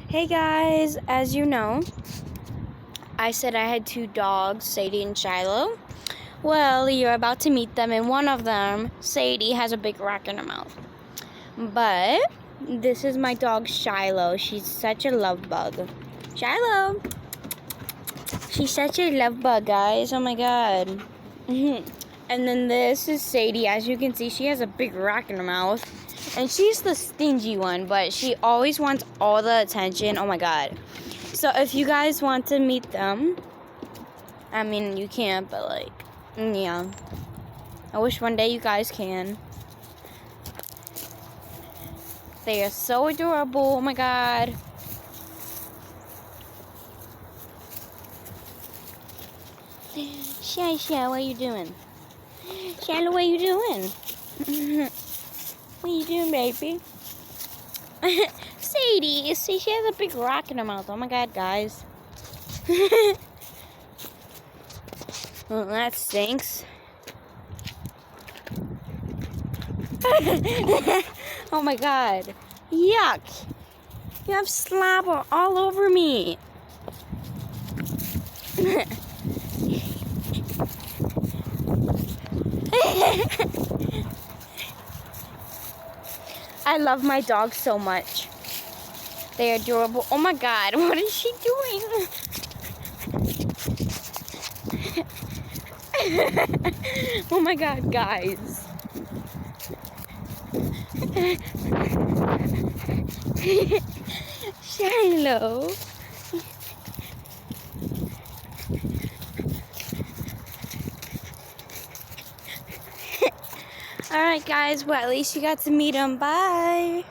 Hey guys, as you know, I said I had two dogs, Sadie and Shylo. Well, you're about to meet them, and one of them, Sadie, has a big rock in her mouth. But this is my dog, Shylo. She's such a love bug. Shylo! She's such a love bug, guys. Oh my god. And then this is Sadie. As you can see, she has a big rock in her mouth. And she's the stingy one, but she always wants all the attention. Oh my god. So if you guys want to meet them, I mean, you can't, but like, yeah. I wish one day you guys can. They are so adorable. Oh my god. Shy, what are you doing? Shylo, what are you doing? What are you doing, baby? Sadie, see, she has a big rock in her mouth. Oh my god, guys. Well, that stinks. Oh my god. Yuck. You have slobber all over me. I love my dogs so much. They're adorable. Oh my god, what is she doing? Oh my god, guys. Shylo. Alright guys, well at least you got to meet him. Bye.